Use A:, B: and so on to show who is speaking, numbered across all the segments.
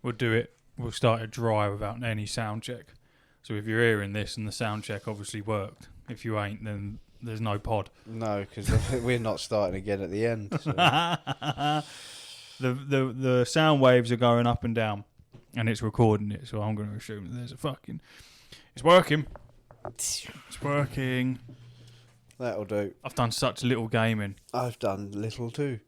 A: we'll do it. We'll start it dry without any sound check. So if you're hearing this and the sound check obviously worked, if you ain't, then there's no pod.
B: No, because we're not starting again at the end. So.
A: The sound waves are going up and down, and it's recording it. So I'm going to assume that there's a fucking. It's working. It's working.
B: That'll do.
A: I've done such little gaming.
B: I've done little too.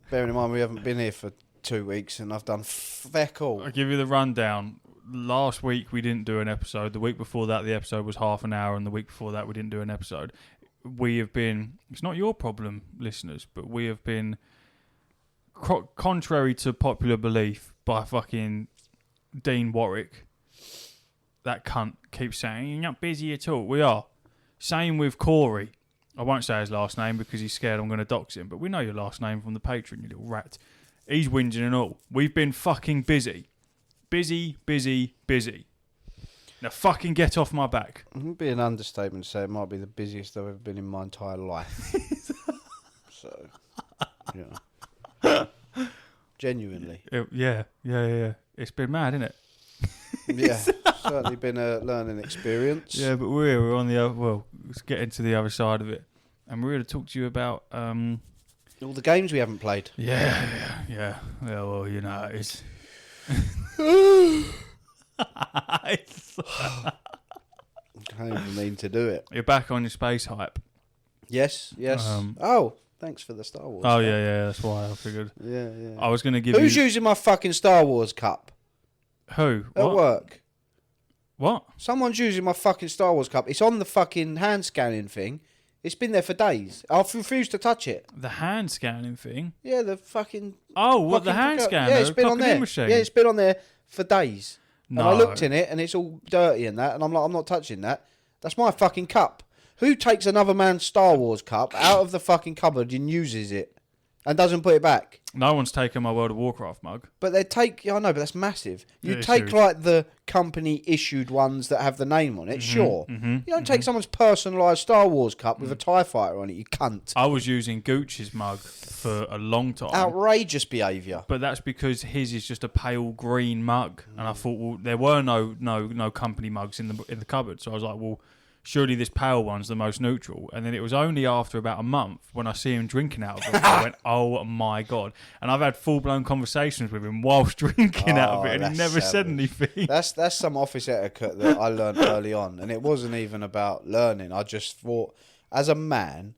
B: Bearing in mind we haven't been here for 2 weeks, and I've done feck all.
A: I'll give you the rundown. Last week we didn't do an episode. The week before that the episode was half an hour, and the week before that we didn't do an episode. We have been, it's not your problem, listeners, but we have been, contrary to popular belief by fucking Dean Warwick, that cunt keeps saying, you're not busy at all. We are. Same with Corey. I won't say his last name because he's scared I'm going to dox him, but we know your last name from the Patreon, you little rat. He's whinging and all. We've been fucking busy. Busy. Now fucking get off my back.
B: It would be an understatement to say it might be the busiest I've ever been in my entire life. So, genuinely.
A: Yeah. It's been mad, isn't it?
B: Yeah, certainly been a learning experience.
A: Yeah, but we're on the other, well, let's get into the other side of it. And we're going to talk to you about...
B: all the games we haven't played.
A: Yeah, well, you know, it's...
B: I don't even mean to do it.
A: You're back on your space hype.
B: Yes. Thanks for the Star Wars.
A: Oh, yeah, that's why I figured.
B: Yeah.
A: I was going to give
B: Who's using my fucking Star Wars cup?
A: Who?
B: At work.
A: What?
B: Someone's using my fucking Star Wars cup. It's on the fucking hand scanning thing. It's been there for days. I've refused to touch it.
A: The hand scanning thing?
B: Yeah, the fucking...
A: Oh, what, the hand scanner?
B: Yeah, it's been on there.
A: Machine.
B: Yeah, it's been on there for days.
A: No.
B: And I looked in it, and it's all dirty and that, and I'm like, I'm not touching that. That's my fucking cup. Who takes another man's Star Wars cup out of the fucking cupboard and uses it and doesn't put it back?
A: No one's taken my World of Warcraft mug.
B: But they take... Yeah, I know, but that's massive. You
A: Yeah,
B: take,
A: huge.
B: like, the company-issued ones that have the name on it, sure. You don't take someone's personalised Star Wars cup with a TIE fighter on it, you cunt.
A: I was using Gooch's mug for a long time.
B: Outrageous behaviour.
A: But that's because his is just a pale green mug, and I thought, well, there were no company mugs in the cupboard, so I was like, well, surely this pale one's the most neutral. And then it was only after about a month when I see him drinking out of it, I went, oh my god! And I've had full blown conversations with him whilst drinking out of it, and he never said anything.
B: That's some office etiquette that I learned early on, and it wasn't even about learning. I just thought, as a man,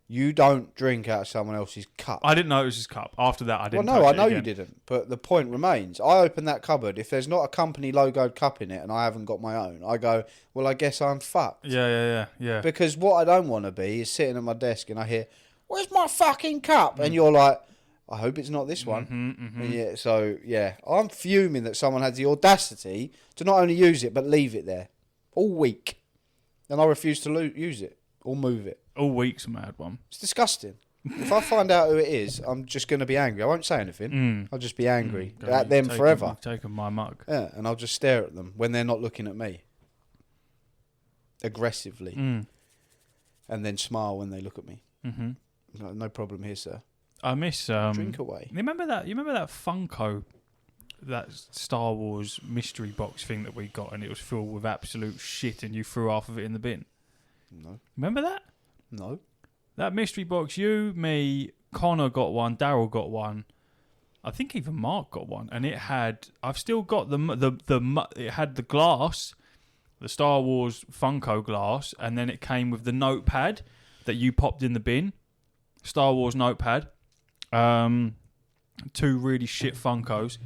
B: you don't drink out of someone else's cup.
A: I didn't know it was his cup. After that, I didn't.
B: Well, no, I know
A: again.
B: you didn't. But the point remains. I open that cupboard. If there's not a company logoed cup in it and I haven't got my own, I go, well, I guess I'm fucked.
A: Yeah.
B: Because what I don't want to be is sitting at my desk and I hear, where's my fucking cup? And you're like, I hope it's not this one. And yeah, so, yeah, I'm fuming that someone had the audacity to not only use it, but leave it there all week. And I refuse to use it or move it.
A: All week's a mad one.
B: It's disgusting. If I find out who it is, I'm just going to be angry. I won't say anything. I'll just be angry at them forever.
A: Taking my mug.
B: Yeah, and I'll just stare at them when they're not looking at me. Aggressively. And then smile when they look at me. No problem here, sir.
A: I miss...
B: Drink away.
A: You remember that Funko, that Star Wars mystery box thing that we got, and it was filled with absolute shit and you threw half of it in the bin?
B: No.
A: Remember that?
B: No.
A: That mystery box, you, me, Connor got one, Daryl got one. I think even Mark got one, and it had... I've still got it had the glass, the Star Wars Funko glass, and then it came with the notepad that you popped in the bin. Star Wars notepad. 2 really shit Funkos.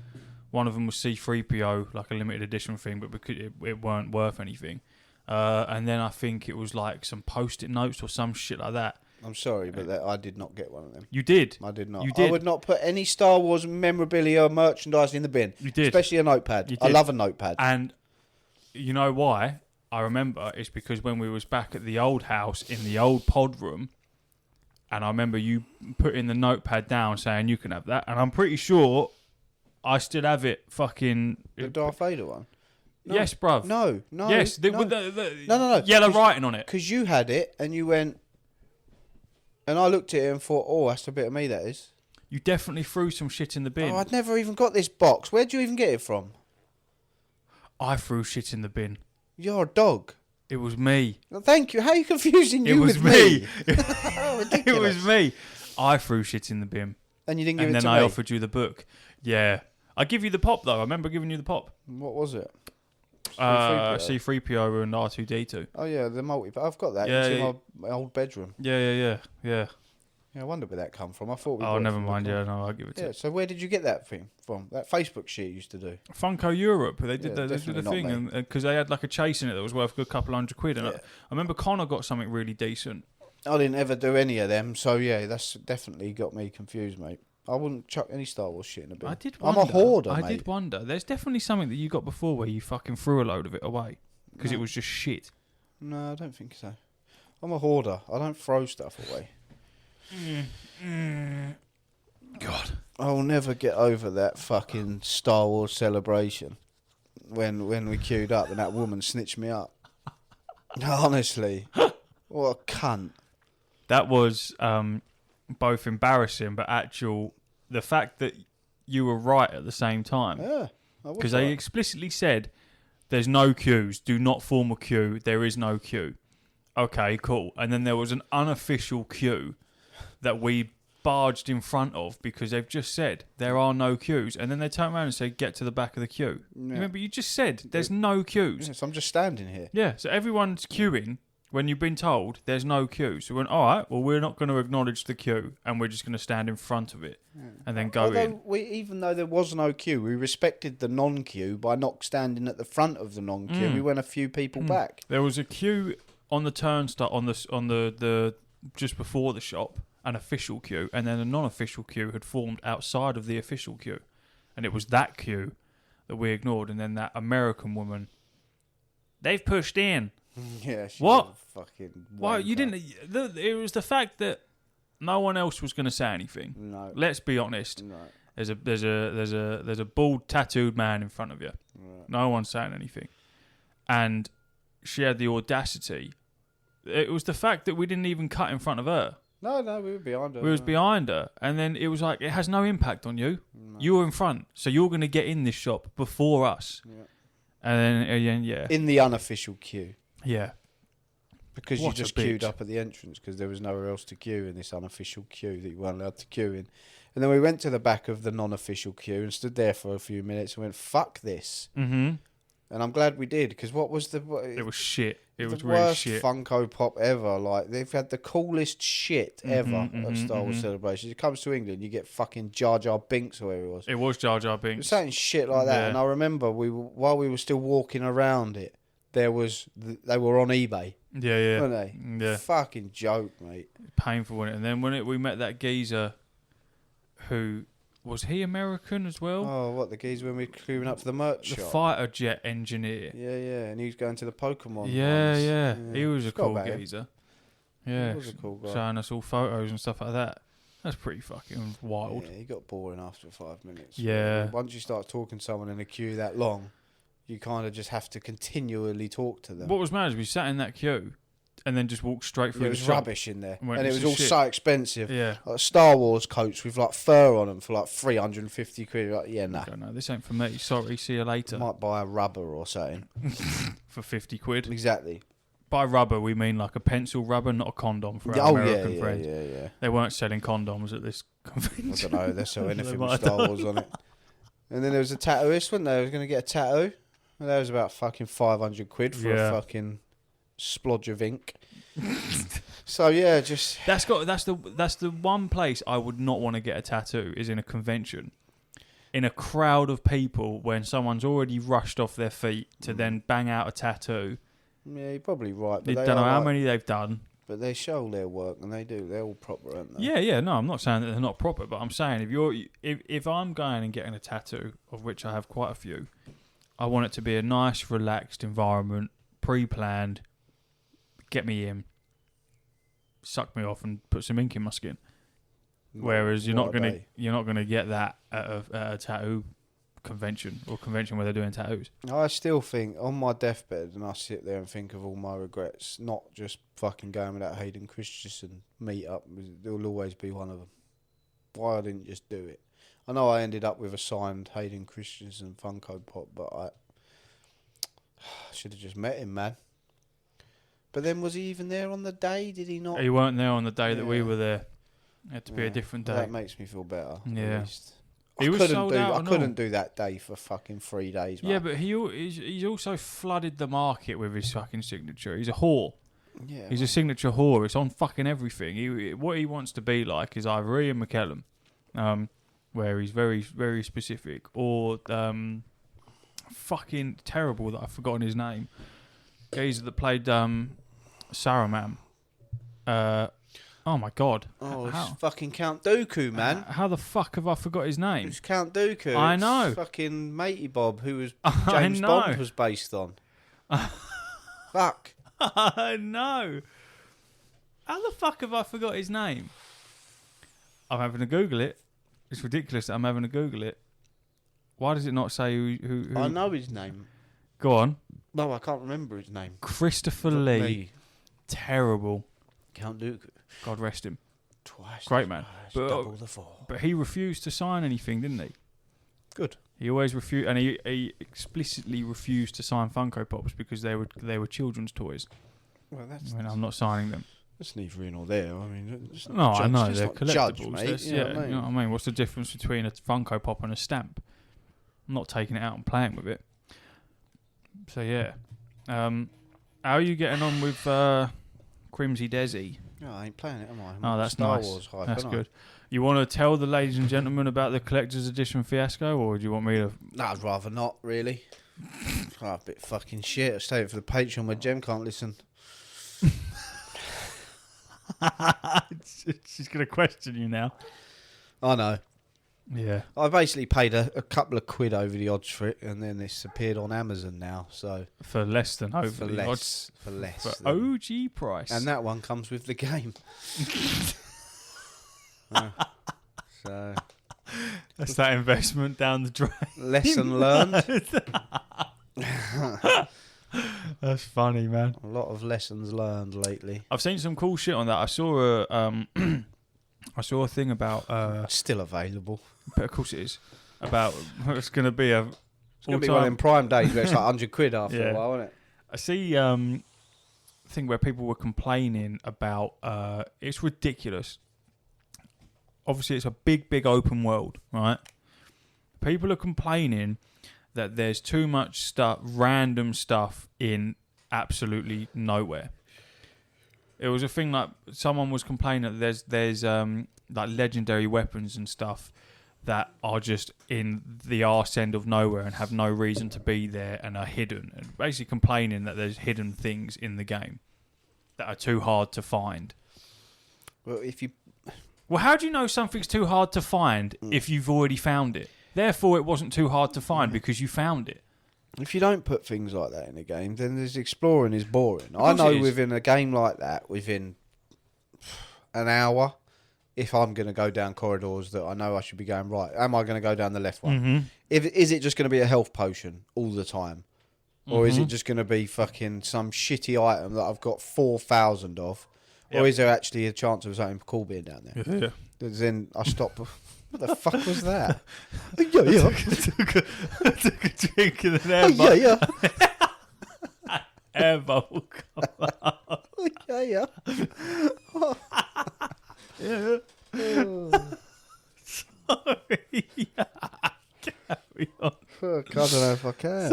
A: One of them was C-3PO, like a limited edition thing, but because it weren't worth anything. And then I think it was like some post-it notes or some shit like that.
B: I'm sorry, but I did not get one of them.
A: You did?
B: I did not.
A: You did?
B: I would not put any Star Wars memorabilia or merchandise in the bin.
A: You did.
B: Especially a notepad.
A: You did.
B: I love a notepad.
A: And you know why? I remember it's because when we was back at the old house in the old pod room, and I remember you putting the notepad down saying you can have that, and I'm pretty sure I still have it fucking...
B: The Darth Vader one? No.
A: Yes, bruv.
B: No.
A: Yes,
B: no.
A: with
B: No.
A: Yellow writing on it.
B: Because you had it, and you went... And I looked at it and thought, oh, that's a bit of me, that is.
A: You definitely threw some shit in the bin.
B: Oh, I'd never even got this box. Where'd you even get it from?
A: I threw shit in the bin.
B: You're a dog.
A: It was me.
B: Well, thank you. How are you confusing you
A: It was
B: with
A: me.
B: Ridiculous.
A: It was me. I threw shit in the bin.
B: And you didn't give
A: and
B: it to
A: then
B: me?
A: I offered you the book. Yeah. I give you the pop, though. I remember giving you the pop.
B: What was it?
A: C-3PO and R2-D2.
B: Oh, yeah, the multi... I've got that.
A: Yeah,
B: It's in my old bedroom.
A: Yeah.
B: Yeah, I wonder where that come from. I thought we
A: Oh, never mind. Yeah, no, I'll give it to you.
B: Yeah, so where did you get that thing from? That Facebook shit you used to do?
A: Funko Europe. They did
B: Yeah,
A: they did a
B: definitely
A: thing,
B: not
A: and because they had like a chase in it that was worth a good couple £100. And
B: Yeah.
A: I remember Connor got something really decent.
B: I didn't ever do any of them, so yeah, that's definitely got me confused, mate. I wouldn't chuck any Star Wars shit in a bin.
A: I did
B: I'm
A: wonder.
B: a hoarder,
A: I
B: mate.
A: did wonder. There's definitely something that you got before where you fucking threw a load of it away because
B: No.
A: it was just shit.
B: No, I don't think so. I'm a hoarder. I don't throw stuff away.
A: God.
B: I'll never get over that fucking Star Wars celebration when we queued up and that woman snitched me up. Honestly, what a cunt.
A: That was both embarrassing, but the fact that you were right at the same time.
B: Yeah,
A: Because they explicitly said, there's no queues, do not form a queue, there is no queue. Okay, cool. And then there was an unofficial queue that we barged in front of because they've just said there are no queues. And then they turn around and say, get to the back of the queue.
B: Yeah.
A: Remember, you just said there's no queues.
B: Yes, I'm just standing here.
A: Yeah, so everyone's queuing when you've been told there's no queue. So we went, all right, well, we're not going to acknowledge the queue and we're just going to stand in front of it and then go in.
B: Even though there was no queue, we respected the non-queue by not standing at the front of the non-queue. We went a few people back.
A: There was a queue on the turnstile on the just before the shop, an official queue, and then a non-official queue had formed outside of the official queue, and it was that queue that we ignored. And then that American woman, they've pushed in.
B: Yeah. She
A: What?
B: was a fucking
A: Well, you
B: wanker.
A: didn't. It was the fact that no one else was going to say anything.
B: No.
A: Let's be honest.
B: No.
A: There's a bald tattooed man in front of you.
B: Right.
A: No one's saying anything, and she had the audacity. It was the fact that we didn't even cut in front of her.
B: No, we were behind her.
A: We was behind her, and then it was like, it has no impact on you.
B: No.
A: You were in front, so you're going to get in this shop before us.
B: Yeah.
A: And then, yeah.
B: In the unofficial queue.
A: Yeah.
B: Because
A: What
B: you
A: a
B: just queued
A: bitch.
B: up at the entrance because there was nowhere else to queue in this unofficial queue that you weren't allowed to queue in. And then we went to the back of the non-official queue and stood there for a few minutes and went, fuck this.
A: Mm-hmm.
B: And I'm glad we did, because what was the...
A: It was shit. It was
B: the
A: really
B: worst
A: shit.
B: Funko Pop ever. Like, they've had the coolest shit ever
A: Mhm,
B: at
A: mhm,
B: Star Wars
A: mhm.
B: celebrations. It comes to England, you get fucking Jar Jar Binks or whatever it was.
A: It was Jar Jar
B: It was
A: Binks.
B: something shit like that.
A: Yeah.
B: And I remember while we were still walking around it, they were on eBay,
A: Yeah.
B: weren't they?
A: Yeah.
B: Fucking joke, mate.
A: Painful, wasn't it? And then when we met that geezer who... Was he American as well?
B: Oh, what, the geezer when we were queuing up for the merch
A: The
B: shop?
A: fighter jet engineer.
B: Yeah, and he was going to the Pokemon
A: Yeah,
B: ones.
A: yeah. He was a
B: Forgot
A: cool
B: about him.
A: geezer. Yeah.
B: He was a cool guy.
A: Showing us all photos and stuff like that. That's pretty fucking wild.
B: Yeah, he got boring after 5 minutes.
A: Yeah.
B: Once you start talking to someone in a queue that long, you kind of just have to continually talk to them.
A: What was mad is we sat in that queue and then just walked straight through
B: It
A: the
B: was
A: shop.
B: rubbish in there,
A: Went,
B: and it
A: "This
B: was
A: is
B: all
A: shit."
B: so expensive.
A: Yeah.
B: Like Star Wars coats with like fur on them for like 350 quid. Like, yeah, nah.
A: I don't know. This ain't for me. Sorry. See you later.
B: Might buy a rubber or something.
A: For 50 quid.
B: Exactly.
A: By rubber, we mean like a pencil rubber, not a condom for our
B: Oh
A: American
B: yeah,
A: friends.
B: yeah.
A: They weren't selling condoms at this
B: I
A: convention.
B: don't know. They sell
A: They
B: anything
A: might
B: with
A: have
B: Star Wars on it. And then there was a tattooist, wasn't there? I was going to get a tattoo. And that was about fucking 500 quid for
A: Yeah.
B: a fucking splodge of ink. So yeah, just
A: That's the one place I would not want to get a tattoo is in a convention. In a crowd of people when someone's already rushed off their feet to then bang out a tattoo.
B: yeah, you're probably right.
A: They
B: But
A: don't know
B: are
A: how
B: like-
A: many they've done.
B: But they show their work, and they do. They're all proper, aren't they?
A: Yeah, no, I'm not saying that they're not proper, but I'm saying if I'm going and getting a tattoo, of which I have quite a few, I want it to be a nice, relaxed environment, pre-planned. Get me in, suck me off, and put some ink in my skin. Whereas you're not gonna get that at a tattoo convention or convention where they're doing tattoos.
B: I still think on my deathbed, and I sit there and think of all my regrets, not just fucking going with that Hayden Christensen meet up. There will always be one of them. why I didn't just do it. I know I ended up with a signed Hayden Christensen Funko Pop, but I should have just met him, man. But then, was he even there on the day? Did he not?
A: He weren't there on the day that we were there. It had to be a different day.
B: That makes me feel better.
A: Yeah.
B: At least.
A: He was sold out.
B: I couldn't do that day for fucking 3 days, man.
A: Yeah, but he's also flooded the market with his fucking signature. He's a whore.
B: Yeah,
A: He's a signature whore. It's on fucking everything. What he wants to be like is either Ian McKellen, where he's very, very specific, or fucking terrible that I've forgotten his name. Geezer that played Saruman. Oh my god.
B: Oh, it's fucking Count Dooku, man.
A: How the fuck have I forgot his name?
B: It's Count Dooku.
A: I know.
B: It's fucking Matey Bob, who was James Bond was based on. Fuck.
A: I know. How the fuck have I forgot his name? I'm having to Google it. It's ridiculous that I'm having to Google it. Why does it not say who?
B: I know his name.
A: Go on.
B: No, I can't remember his name.
A: Christopher Lee. Terrible.
B: Count Dooku.
A: God rest him.
B: Twice.
A: Great man. But,
B: double the four.
A: But he refused to sign anything, didn't he?
B: Good.
A: He always refused, and he explicitly refused to sign Funko Pops because they were children's toys.
B: Well,
A: I'm not signing them.
B: That's neither here nor there. I mean,
A: No, I know they're
B: collectibles.
A: collectibles.
B: Mate,
A: You know what I mean? What's the difference between a Funko Pop and a stamp? I'm not taking it out and playing with it. So yeah, how are you getting on with Crimsy Desi?
B: No, I ain't playing it, am I?
A: Oh, that's
B: Star
A: nice.
B: Wars hype,
A: That's good. You want to tell the ladies and gentlemen about the collector's edition fiasco, or do you want me to?
B: No, I'd rather not, really. A bit fucking shit. I'll stay for the Patreon where Jem can't listen.
A: She's going to question you now.
B: I know.
A: Yeah.
B: I basically paid a couple of quid over the odds for it, and then it's appeared on Amazon now. So
A: For less than over
B: for
A: the
B: less,
A: odds.
B: for less,
A: For
B: than-
A: OG price.
B: and that one comes with the game. So
A: That's that investment down the drain.
B: lesson learned.
A: That's funny, man.
B: A lot of lessons learned lately.
A: I've seen some cool shit on that. I saw a I saw a thing about
B: Still available.
A: but of course it is about it's going to be a
B: It's going to be one of them prime days where it's like 100 quid after a while, isn't it?
A: I see thing where people were complaining about it's ridiculous. Obviously it's a big open world, right? People are complaining that there's too much stuff, random stuff in absolutely nowhere. It was a thing like someone was complaining that there's like legendary weapons and stuff that are just in the arse end of nowhere and have no reason to be there and are hidden. And basically complaining that there's hidden things in the game that are too hard to find. Well, how do you know something's too hard to find if you've already found it? Therefore, it wasn't too hard to find because you found it.
B: If you don't put things like that in a game, then this exploring is boring. I know within a game like that, within an hour, if I'm going to go down corridors that I know I should be going right, am I going to go down the left one?
A: Mm-hmm.
B: Is it just going to be a health potion all the time? Or is it just going to be fucking some shitty item that I've got 4,000 of? Or is there actually a chance of something cool being down there?
A: Yeah.
B: Then I stop. What the fuck was that?
A: I took a drink and then air bubble come out.
B: Yeah.
A: Sorry. Carry on.
B: Fuck, I don't know if I can.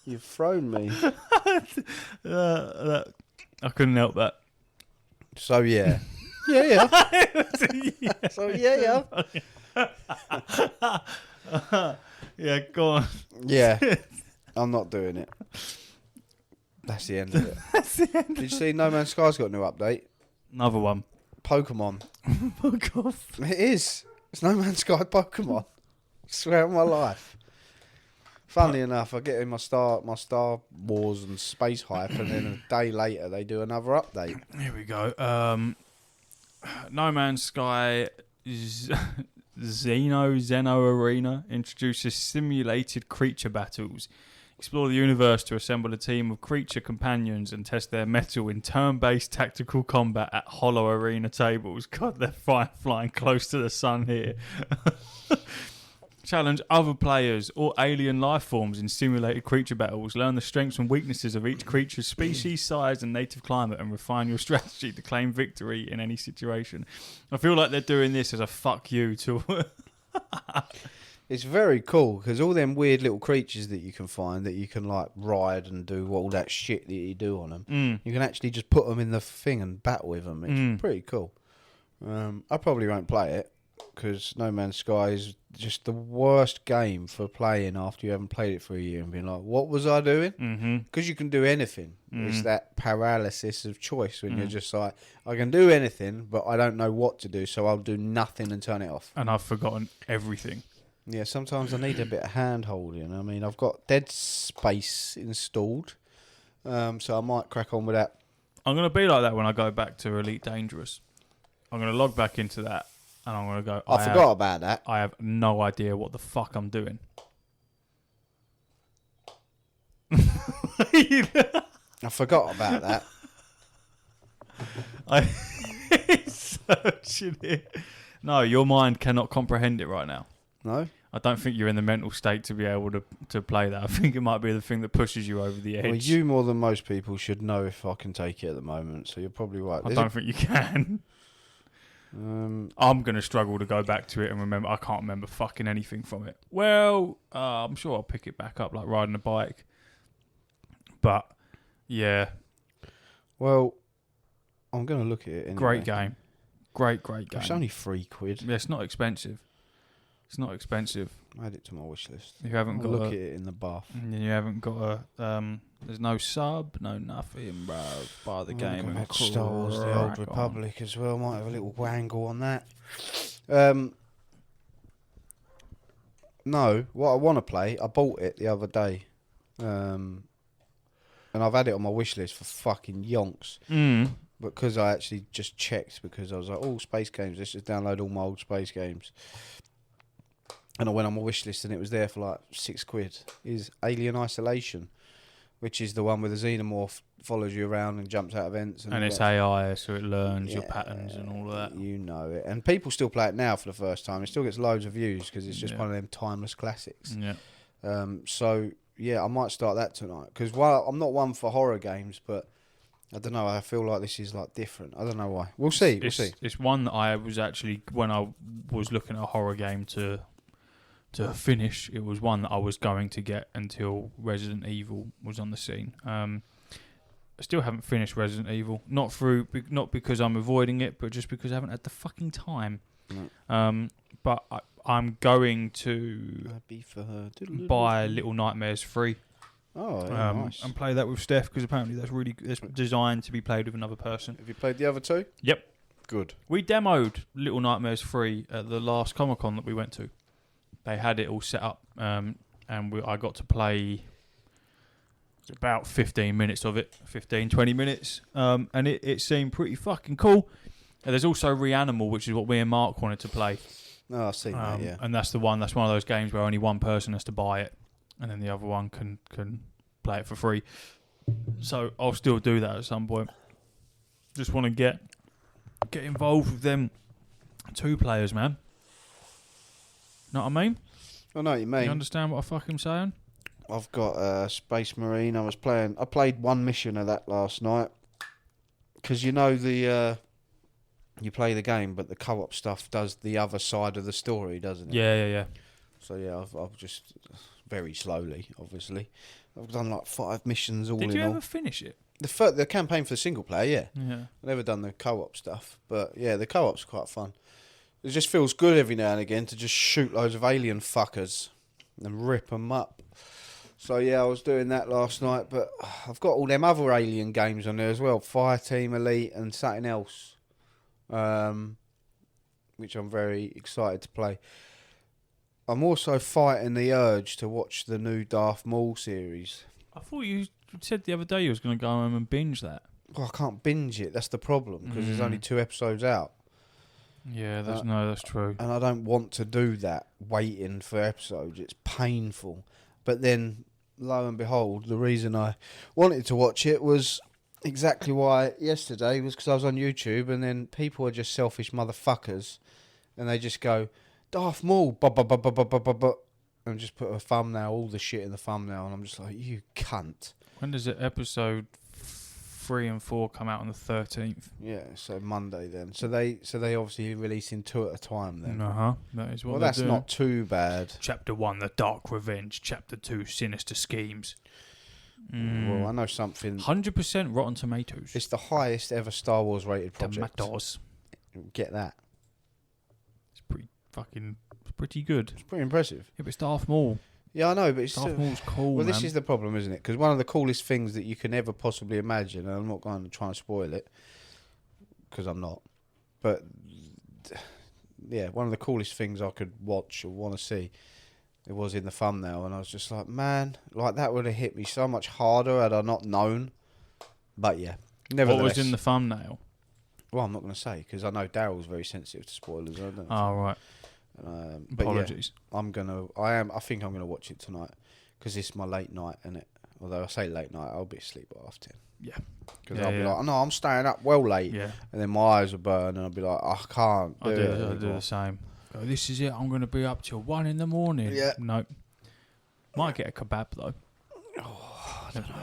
B: You've thrown me.
A: I couldn't help that.
B: So yeah. Yeah. So yeah.
A: Yeah, go on.
B: Yeah. I'm not doing it. That's the end of it. Did you see No Man's Sky's got a new update?
A: Another one.
B: Pokemon.
A: Fuck off.
B: It is. It's No Man's Sky Pokemon. I swear on my life. Funnily enough, I get in my Star Wars and space hype, and then a day later they do another update.
A: Here we go. No Man's Sky Xeno Arena introduces simulated creature battles Explore the universe to assemble a team of creature companions and test their mettle in turn-based tactical combat at hollow arena tables. God, they're flying close to the sun here. Challenge other players or alien life forms in simulated creature battles. Learn the strengths and weaknesses of each creature's species, size, and native climate, and refine your strategy to claim victory in any situation. I feel like they're doing this as a fuck you to...
B: It's very cool because all them weird little creatures that you can find that you can like ride and do all that shit that you do on them, you can actually just put them in the thing and battle with them. It's pretty cool. I probably won't play it because No Man's Sky is just the worst game for playing after you haven't played it for a year and being like, what was I doing? Because you can do anything. It's that paralysis of choice when you're just like, I can do anything, but I don't know what to do, so I'll do nothing and turn it off.
A: And I've forgotten everything.
B: Yeah, sometimes I need a bit of hand-holding. I mean, I've got Dead Space installed, so I might crack on with that.
A: I'm going to be like that when I go back to Elite Dangerous. I'm going to log back into that, and I'm going to go...
B: I forgot about that.
A: I have no idea what the fuck I'm doing.
B: I forgot about that.
A: I'm searching it. No, your mind cannot comprehend it right now.
B: No?
A: I don't think you're in the mental state to be able to play that. I think it might be the thing that pushes you over the edge.
B: Well, you more than most people should know if I can take it at the moment, so you're probably right.
A: I don't think you can. I'm going to struggle to go back to it and remember. I can't remember fucking anything from it. Well, I'm sure I'll pick it back up like riding a bike. But, yeah.
B: Well, I'm going to look at it anyway.
A: Great game. Great game.
B: It's only £3.
A: Yeah, it's not expensive. It's not expensive.
B: Add it to my wish list.
A: You haven't got
B: look at it in the bath.
A: You haven't got a. There's no sub, no nothing, bro. Buy the game and
B: Star Wars: The Old Republic as well. Might have a little wangle on that. No, what I want to play, I bought it the other day, and I've had it on my wish list for fucking yonks. Because I actually just checked because I was like, oh, space games. Let's just download all my old space games. And I went on my wish list and it was there for like £6. Is Alien Isolation, which is the one where the xenomorph follows you around and jumps out of vents.
A: And it's AI, so it learns your patterns and all of that.
B: You know it. And people still play it now for the first time. It still gets loads of views because it's just one of them timeless classics.
A: Yeah.
B: So, yeah, I might start that tonight. Because while I'm not one for horror games, but I don't know, I feel like this is like different. I don't know why. We'll see.
A: It's one that I was actually, when I was looking at a horror game to finish, it was one that I was going to get until Resident Evil was on the scene. I still haven't finished Resident Evil, not because I'm avoiding it, but just because I haven't had the fucking time. No. But I'm going to buy Little Nightmares 3.
B: Oh, yeah, nice.
A: And play that with Steph because apparently that's designed to be played with another person.
B: Have you played the other two?
A: Yep.
B: Good.
A: We demoed Little Nightmares 3 at the last Comic-Con that we went to. They had it all set up, and I got to play about 15 minutes of it, 20 minutes, and it seemed pretty fucking cool. And there's also Reanimal, which is what me and Mark wanted to play.
B: Oh, I've seen that, yeah.
A: And that's one of those games where only one person has to buy it, and then the other one can play it for free. So I'll still do that at some point. Just want to get involved with them 2 players, man. Know what I mean?
B: I know what you mean.
A: You understand what I fucking saying?
B: I've got Space Marine. I played one mission of that last night. Because you know you play the game, but the co-op stuff does the other side of the story, doesn't it?
A: Yeah.
B: So yeah, I've just very slowly, obviously. I've done like 5 missions all in all.
A: Did you ever finish it?
B: The campaign for the single player, yeah.
A: Yeah.
B: I've never done the co-op stuff, but yeah, the co-op's quite fun. It just feels good every now and again to just shoot loads of alien fuckers and rip them up. So yeah, I was doing that last night, but I've got all them other alien games on there as well. Fireteam Elite and something else, which I'm very excited to play. I'm also fighting the urge to watch the new Darth Maul series.
A: I thought you said the other day you was going to go home and binge that.
B: Well, I can't binge it. That's the problem, because there's only 2 episodes out.
A: Yeah, that's true.
B: And I don't want to do that, waiting for episodes. It's painful. But then lo and behold, the reason I wanted to watch it was exactly why yesterday was because I was on YouTube, and then people are just selfish motherfuckers, and they just go Darth Maul, and just put a thumbnail, all the shit in the thumbnail, and I'm just like, you cunt.
A: When does it episode 3 and 4 come out on the 13th?
B: Yeah, so Monday then. So they obviously releasing 2 at a time then.
A: That is what.
B: Well,
A: they're
B: that's
A: doing.
B: not too bad.
A: Chapter 1, The Dark Revenge. Chapter 2, Sinister Schemes.
B: Well, I know something.
A: 100% Rotten Tomatoes.
B: It's the highest ever Star Wars rated project.
A: Tomatoes.
B: Get that.
A: It's pretty good.
B: It's pretty impressive.
A: Yeah, but it's Darth Maul.
B: Yeah, I know, but it's
A: Darth Maul's cool,
B: well,
A: man.
B: this is the problem, isn't it? Because one of the coolest things that you can ever possibly imagine, and I'm not going to try and spoil it, because I'm not, but yeah, one of the coolest things I could watch or want to see, it was in the thumbnail, and I was just like, man, like that would have hit me so much harder had I not known. But yeah, nevertheless.
A: What was in the thumbnail?
B: Well, I'm not going to say, because I know Daryl's very sensitive to spoilers. I don't know.
A: Oh, right.
B: But
A: Apologies.
B: Yeah, I think I'm gonna watch it tonight because it's my late night, innit? Although I say late night, I'll be asleep by half 10.
A: Yeah.
B: Because I'll be like, no, I'm staying up well late.
A: Yeah.
B: And then my eyes will burn, and I'll be like, I can't do it.
A: I do the same. Go, this is it. I'm going to be up till 1 in the morning.
B: Yeah.
A: Nope. Might get a kebab though.
B: Oh,
A: I don't know.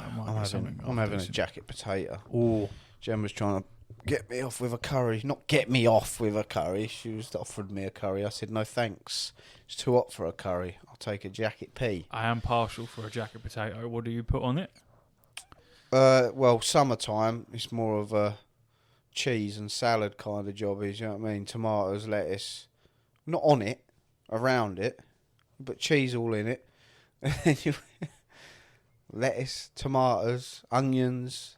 B: I'm having a jacket potato.
A: Oh.
B: Jen was trying to get me off with a curry. Not get me off with a curry. She was offered me a curry. I said, no thanks. It's too hot for a curry. I'll take a jacket pea.
A: I am partial for a jacket potato. What do you put on it?
B: Well, summertime, it's more of a cheese and salad kind of job. You know what I mean? Tomatoes, lettuce. Not on it, around it, but cheese all in it. Lettuce, tomatoes, onions.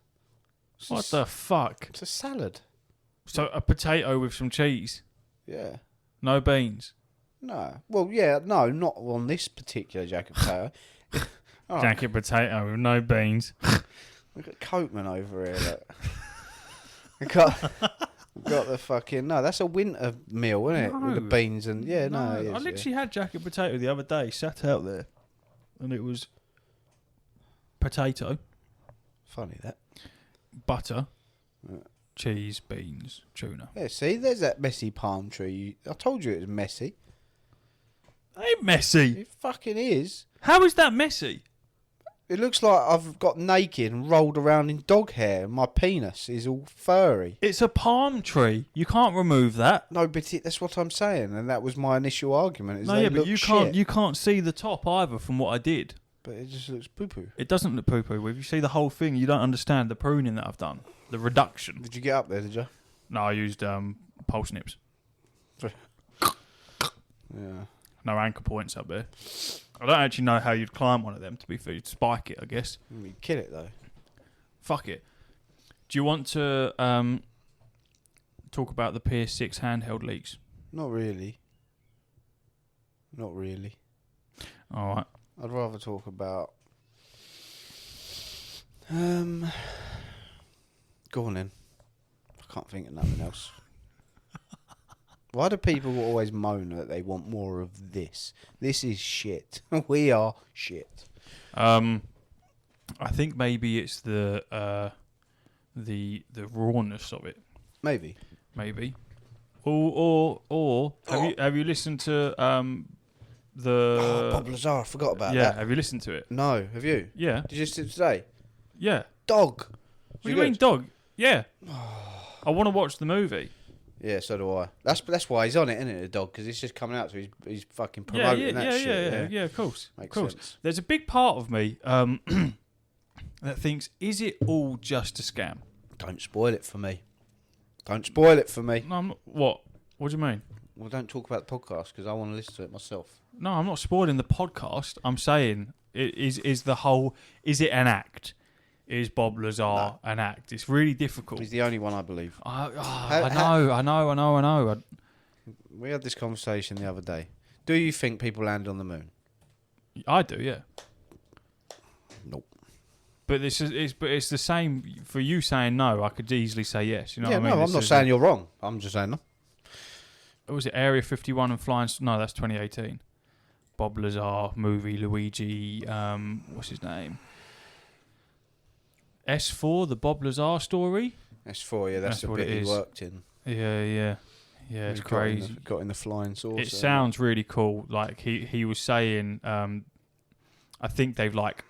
A: What the fuck?
B: It's a salad.
A: So a potato with some cheese?
B: Yeah.
A: No beans?
B: No. Well, yeah, no, not on this particular jacket potato. Oh,
A: Jacket potato with no beans.
B: Look at Coatman over here. Look. we got the fucking... No, that's a winter meal, isn't it?
A: No.
B: With the beans and... Yeah, no, it is,
A: I literally had jacket potato the other day, sat out there, and it was potato,
B: Funny that.
A: butter,
B: Yeah.
A: cheese, beans, tuna.
B: Yeah, see, there's that messy palm tree. I told you it was messy.
A: Ain't messy.
B: It fucking is.
A: How is that messy?
B: It looks like I've got naked and rolled around in dog hair, and my penis is all furry.
A: It's a palm tree. You can't remove that.
B: No, but that's what I'm saying, and that was my initial argument. Is
A: No,
B: they
A: yeah, but
B: look
A: you
B: shit,
A: can't see the top either from what I did.
B: But it just looks poo poo.
A: It doesn't look poo-poo. If you see the whole thing, you don't understand the pruning that I've done. The reduction.
B: Did you get up there? Did you?
A: No, I used pole snips.
B: Yeah.
A: No anchor points up there. I don't actually know how you'd climb one of them, to be fair. You'd spike it, I guess.
B: You kill it though.
A: Fuck it. Do you want to talk about the PS6 handheld leaks?
B: Not really. Not really.
A: All right.
B: I'd rather talk about. Go on then. I can't think of nothing else. Why do people always moan that they want more of this? This is shit. We are shit.
A: I think maybe it's the rawness of it.
B: Maybe.
A: Or have you listened to
B: Bob Lazar, I forgot about that.
A: Have you listened to it?
B: No, have you?
A: Yeah.
B: Did you listen today?
A: Yeah.
B: Dog.
A: What do you mean, dog? Yeah. I want to watch the movie.
B: Yeah, so do I. That's why he's on it, isn't it, the dog? Because it's just coming out, so he's fucking promoting that shit.
A: Yeah, of course.
B: Makes
A: of course.
B: sense.
A: There's a big part of me that thinks, is it all just a scam?
B: Don't spoil it for me. Don't spoil it for me.
A: No, I'm not. What? What do you mean?
B: Well, don't talk about the podcast because I want to listen to it myself.
A: No, I'm not spoiling the podcast. I'm saying, is it an act? Is Bob Lazar an act? It's really difficult.
B: He's the only one I believe.
A: I know.
B: We had this conversation the other day. Do you think people land on the moon?
A: I do, yeah.
B: Nope.
A: But it's the same for you saying no. I could easily say yes. You know what I mean?
B: No, I'm not saying you're wrong. I'm just saying no.
A: Was it Area 51 and flying? No, that's 2018. Bob Lazar movie, Luigi, what's his name? S4, the Bob Lazar story.
B: S4, yeah, that's the bit he worked in.
A: Yeah, it's crazy.
B: Got in the flying saucer.
A: It sounds really cool. Like he was saying, I think they've like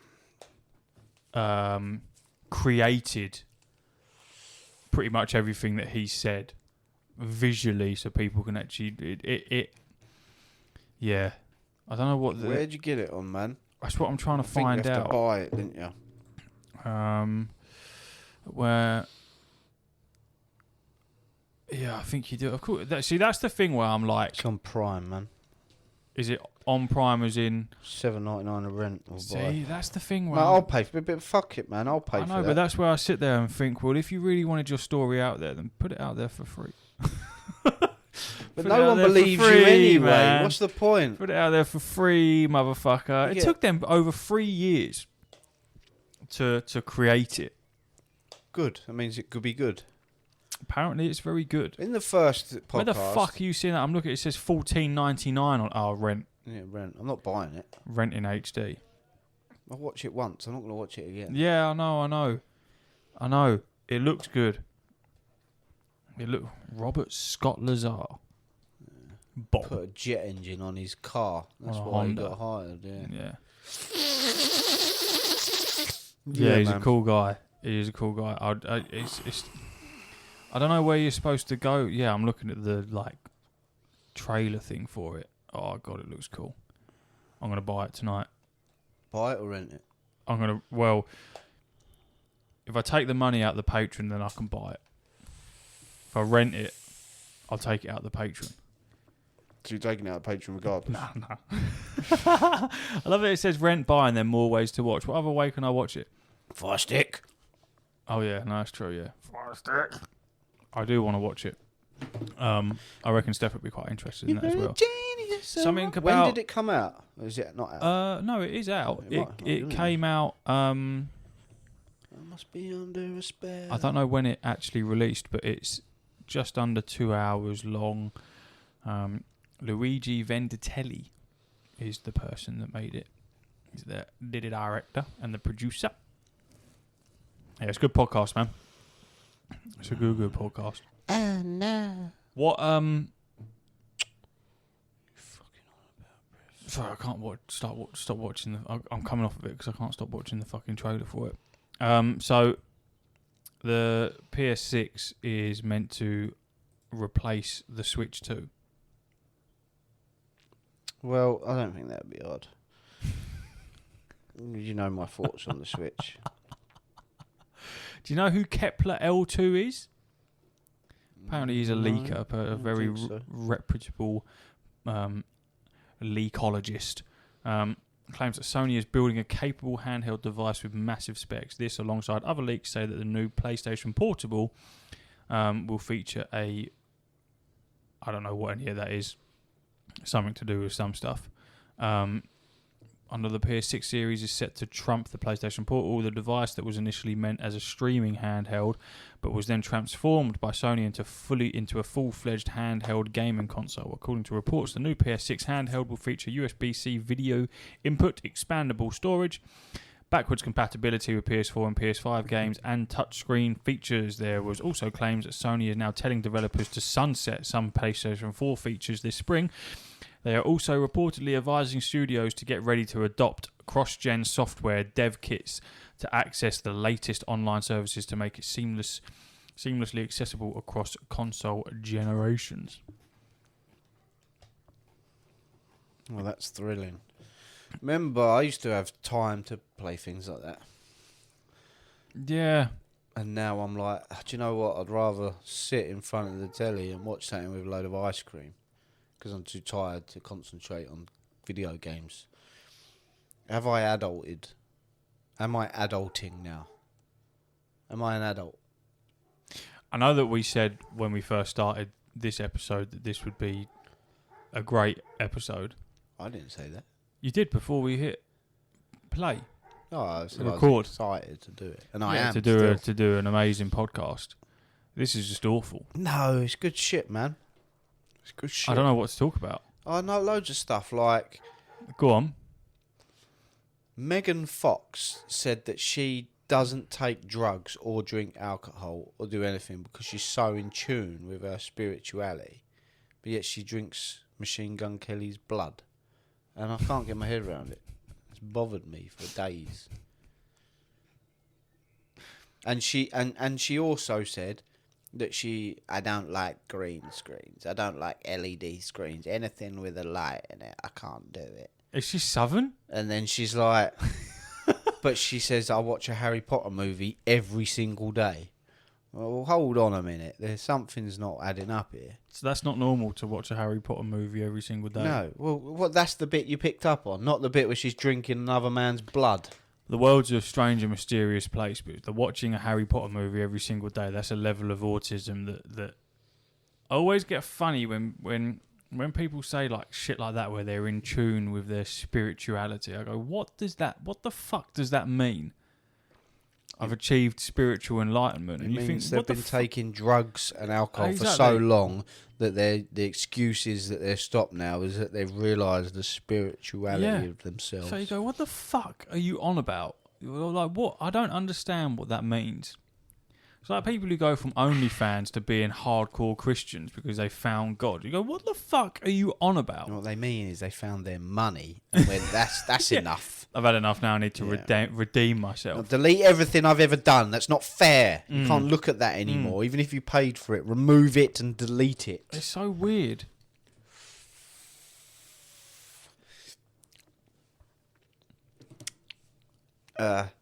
A: created pretty much everything that he said visually, so people can actually it. Yeah, I don't know what.
B: Where'd you get it on, man?
A: That's what I'm trying to find out.
B: You have to buy it, didn't you?
A: Where. Yeah, I think you do. Of course. That's the thing where I'm like...
B: It's on Prime, man.
A: Is it on Prime as in...
B: $7.99 a rent.
A: See, that's the thing where...
B: No, I'll pay for it, but fuck it, man. I'll pay for it. I know,
A: but that's where I sit there and think, well, if you really wanted your story out there, then put it out there for free.
B: But no one believes you anyway. Man. What's the point?
A: Put it out there for free, motherfucker. It took them over 3 years to create it.
B: Good. That means it could be good.
A: Apparently, it's very good.
B: In the first podcast...
A: Where the fuck are you seeing that? I'm looking, it says $14.99 on our rent.
B: Yeah, rent. I'm not buying it.
A: Rent in HD.
B: I'll watch it once. I'm not going to watch it again.
A: Yeah, I know. It looks good. Robert Scott Lazar. Bob.
B: Put a jet engine on his car. That's why he got hired, yeah.
A: Yeah, he's a cool guy. He is a cool guy. I don't know where you're supposed to go. Yeah, I'm looking at the trailer thing for it. Oh god, it looks cool. I'm gonna buy it tonight.
B: Buy it or rent it?
A: If I take the money out of the Patreon, then I can buy it. If I rent it, I'll take it out of the Patreon.
B: So you're taking it out of Patreon regardless?
A: No. I love it. It says rent, buy, and then more ways to watch. What other way can I watch it?
B: Fire stick.
A: Oh yeah, no, that's true. Yeah, Fire stick. I do want to watch it. I reckon Steph would be quite interested in that as well. Something about...
B: When did it come out? Or is it not out?
A: No, it is out. It came out... I
B: must be under a spell.
A: I don't know when it actually released, but it's just under 2 hours long. Luigi Venditelli is the person that made it. He's the director and the producer. Yeah, it's a good podcast, man. It's a good podcast.
B: Oh no!
A: What
B: fucking on about?
A: Sorry, I can't stop watching I'm coming off of it because I can't stop watching the fucking trailer for it. So the PS6 is meant to replace the Switch 2.
B: Well, I don't think that'd be odd. You know my thoughts on the Switch.
A: Do you know who Kepler L2 is? Apparently he's a leaker, a very reputable leakologist. Claims that Sony is building a capable handheld device with massive specs. This, alongside other leaks, say that the new PlayStation Portable will feature I don't know what any of that is, something to do with some stuff. Under the PS6 series is set to trump the PlayStation Portal, the device that was initially meant as a streaming handheld, but was then transformed by Sony into a full-fledged handheld gaming console. According to reports, the new PS6 handheld will feature USB-C video input, expandable storage, backwards compatibility with PS4 and PS5 games, and touchscreen features. There was also claims that Sony is now telling developers to sunset some PlayStation 4 features this spring. They are also reportedly advising studios to get ready to adopt cross-gen software dev kits to access the latest online services to make it seamlessly accessible across console generations.
B: Well, that's thrilling. Remember, I used to have time to play things like that.
A: Yeah.
B: And now I'm like, do you know what? I'd rather sit in front of the telly and watch something with a load of ice cream. Because I'm too tired to concentrate on video games. Have I adulted? Am I adulting now? Am I an adult?
A: I know that we said when we first started this episode that this would be a great episode.
B: I didn't say that.
A: You did before we hit play.
B: Oh, I said
A: record.
B: I was excited to do it. And I am
A: to do an amazing podcast. This is just awful.
B: No, it's good shit, man. It's good shit.
A: I don't know what to talk about.
B: I know loads of stuff like
A: Go on.
B: Megan Fox said that she doesn't take drugs or drink alcohol or do anything because she's so in tune with her spirituality, but yet she drinks Machine Gun Kelly's blood, and I can't get my head around it. It's bothered me for days. And she also said that I don't like green screens. I don't like LED screens. Anything with a light in it, I can't do it.
A: Is she Southern?
B: And then she's like, but she says, I watch a Harry Potter movie every single day. Well, hold on a minute. Something's not adding up here.
A: So that's not normal to watch a Harry Potter movie every single day.
B: No. Well, that's the bit you picked up on, not the bit where she's drinking another man's blood.
A: The world's a strange and mysterious place, but the watching a Harry Potter movie every single day, that's a level of autism that I always get funny when people say like shit like that where they're in tune with their spirituality. I go, what the fuck does that mean? I've achieved spiritual enlightenment. And
B: It
A: you
B: means
A: think
B: they've been taking drugs and alcohol for so long that the excuse is that they're stopped now is that they've realised the spirituality of themselves.
A: So you go, what the fuck are you on about? You're like, what? I don't understand what that means. It's like people who go from OnlyFans to being hardcore Christians because they found God. You go, what the fuck are you on about?
B: What they mean is they found their money and went, that's
A: Yeah.
B: enough.
A: I've had enough now. I need to redeem myself.
B: I'll delete everything I've ever done. That's not fair. You can't look at that anymore. Even if you paid for it, remove it and delete it.
A: It's so weird.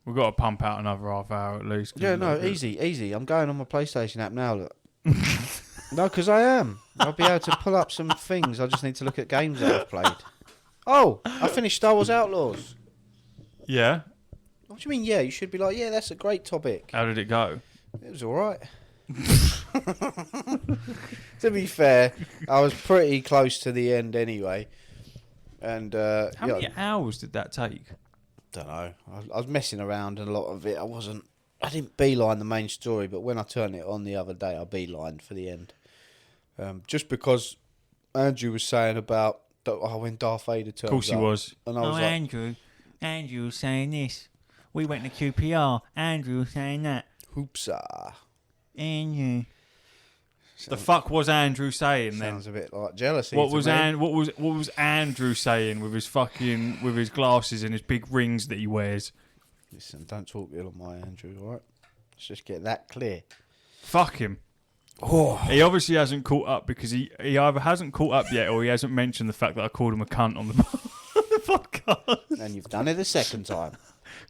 A: We've got to pump out another half hour at least.
B: Yeah, no, easy. I'm going on my PlayStation app now, look. No, because I am. I'll be able to pull up some things. I just need to look at games that I've played. Oh, I finished Star Wars Outlaws.
A: Yeah.
B: What do you mean, yeah? You should be like, yeah, that's a great topic.
A: How did it go?
B: It was all right. To be fair, I was pretty close to the end anyway. And
A: How many hours did that take?
B: Don't know. I was messing around and a lot of it. I didn't beeline the main story, but when I turned it on the other day, I beelined for the end. Just because Andrew was saying about when Darth Vader turns up.
A: Of course he was.
B: And I was like,
C: Andrew was saying this. We went to QPR. Andrew was saying that.
B: hoopsa.
C: Andrew.
A: The fuck was Andrew saying then?
B: Sounds a bit like jealousy.
A: What
B: to
A: was
B: me.
A: what was Andrew saying with his glasses and his big rings that he wears?
B: Listen, don't talk ill of my Andrew, alright? Let's just get that clear.
A: Fuck him.
B: Oh.
A: He obviously hasn't caught up because he either hasn't caught up yet or he hasn't mentioned the fact that I called him a cunt on the podcast.
B: And you've done it a second time.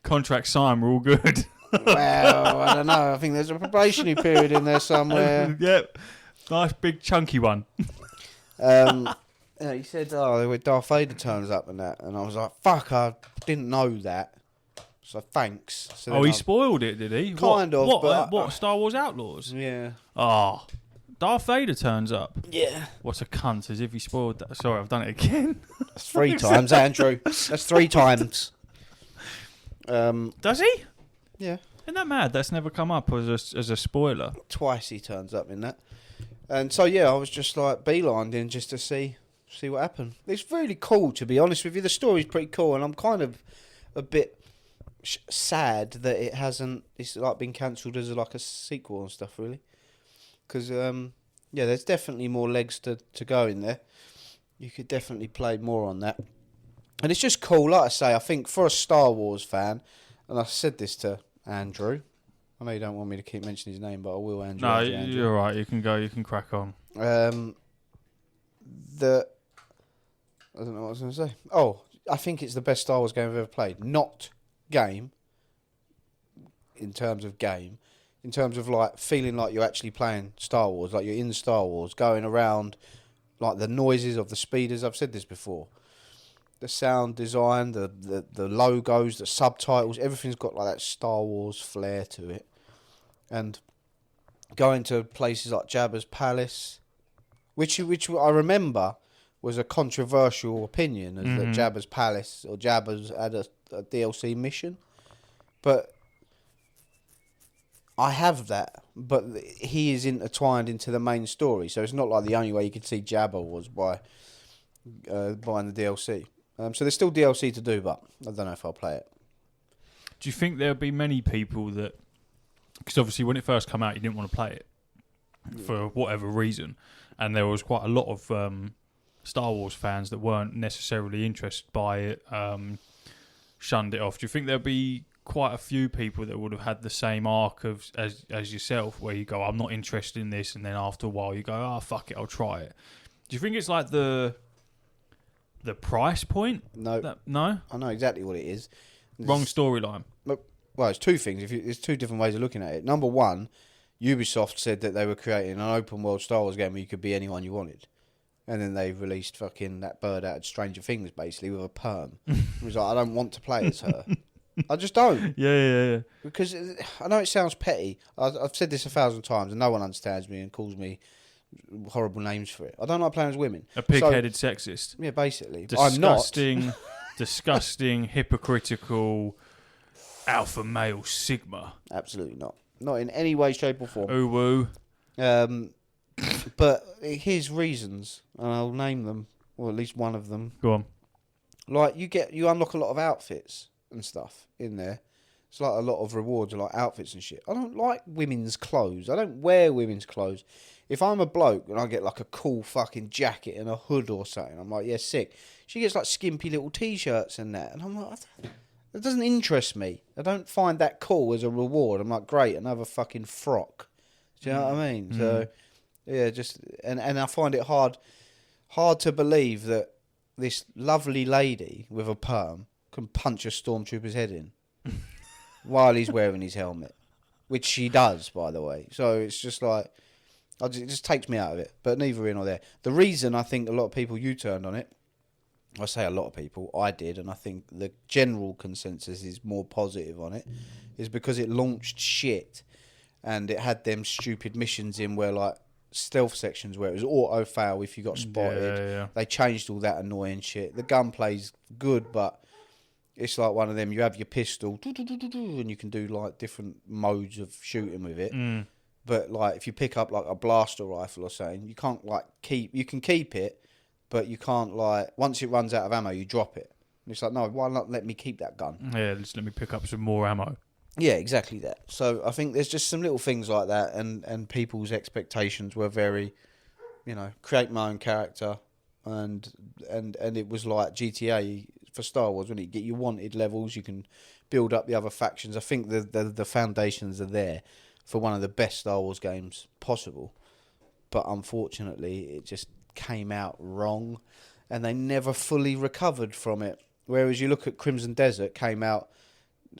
A: Contract signed, we're all good.
B: Well, I don't know. I think there's a probationary period in there somewhere.
A: Yep. Nice big chunky one.
B: He said, Darth Vader turns up and that. And I was like, fuck, I didn't know that. So thanks. So
A: Oh, he spoiled it, did he?
B: Kind of, but
A: What? Star Wars Outlaws?
B: Yeah.
A: Oh. Darth Vader turns up.
B: Yeah.
A: What a cunt, as if he spoiled that. Sorry, I've done it again.
B: That's 3 times, Andrew. That's 3 times.
A: Does he?
B: Yeah.
A: Isn't that mad? That's never come up as a spoiler.
B: Twice he turns up in that. And so, yeah, I was just like beelined in just to see what happened. It's really cool, to be honest with you. The story's pretty cool, and I'm kind of a bit sad that it's like been cancelled as like a sequel and stuff, really. Because, there's definitely more legs to go in there. You could definitely play more on that. And it's just cool, like I say, I think for a Star Wars fan, and I said this to Andrew, I know you don't want me to keep mentioning his name, but I will, Andrew.
A: No,
B: Andrew.
A: you're right. You can go. You can crack on.
B: I don't know what I was going to say. Oh, I think it's the best Star Wars game I've ever played. Not game, in terms of game. In terms of like feeling like you're actually playing Star Wars, like you're in Star Wars, going around, like the noises of the speeders. I've said this before. The sound design, the logos, the subtitles, everything's got like that Star Wars flair to it. And going to places like Jabba's Palace, which I remember was a controversial opinion, as that Jabba's Palace or Jabba's had a DLC mission. But I have that, but he is intertwined into the main story, so it's not like the only way you could see Jabba was by buying the DLC. So there's still DLC to do, but I don't know if I'll play it.
A: Do you think there'll be many people that... Because obviously when it first came out, you didn't want to play it for whatever reason. And there was quite a lot of Star Wars fans that weren't necessarily interested by it, shunned it off. Do you think there'll be quite a few people that would have had the same arc as yourself, where you go, I'm not interested in this, and then after a while you go, oh, fuck it, I'll try it? Do you think it's like the price point?
B: No.
A: No?
B: I know exactly what it is.
A: Wrong storyline.
B: Well, it's two things. There's two different ways of looking at it. Number one, Ubisoft said that they were creating an open world Star Wars game where you could be anyone you wanted. And then they released fucking that bird out of Stranger Things, basically, with a perm. It was like, I don't want to play as her. I just don't.
A: Yeah.
B: Because I know it sounds petty. I've said this 1,000 times and no one understands me and calls me horrible names for it. I don't like playing as women.
A: A pig-headed sexist.
B: Yeah, basically.
A: Disgusting, disgusting, hypocritical alpha male sigma.
B: Absolutely not. Not in any way, shape or form.
A: Ooh woo.
B: But here's reasons, and I'll name them, or at least one of them.
A: Go on.
B: Like you unlock a lot of outfits and stuff in there. It's like a lot of rewards, like outfits and shit. I don't like women's clothes. I don't wear women's clothes. If I'm a bloke and I get like a cool fucking jacket and a hood or something, I'm like, yeah, sick. She gets like skimpy little t-shirts and that, and I'm like, that doesn't interest me. I don't find that cool as a reward. I'm like, great, another fucking frock. Do you know what I mean? So, yeah, just and I find it hard to believe that this lovely lady with a perm can punch a stormtrooper's head in while he's wearing his helmet, which she does, by the way. So it's just like, it just takes me out of it. But neither here nor there. The reason I think a lot of people U-turned on it, I say a lot of people, I did, and I think the general consensus is more positive on it, is because it launched shit, and it had them stupid missions in where like stealth sections where it was auto fail if you got spotted.
A: Yeah.
B: They changed all that annoying shit. The gunplay's good, but it's like one of them. You have your pistol, and you can do like different modes of shooting with it. But like if you pick up like a blaster rifle or something, you can't like you can keep it, but you can't like once it runs out of ammo, you drop it. And it's like, no, why not let me keep that gun?
A: Yeah, just let me pick up some more ammo.
B: Yeah, exactly that. So I think there's just some little things like that, and people's expectations were very, create my own character, and it was like GTA for Star Wars, when you get your wanted levels, you can build up the other factions. I think the foundations are there for one of the best Star Wars games possible, but unfortunately, it just came out wrong, and they never fully recovered from it. Whereas you look at Crimson Desert, came out.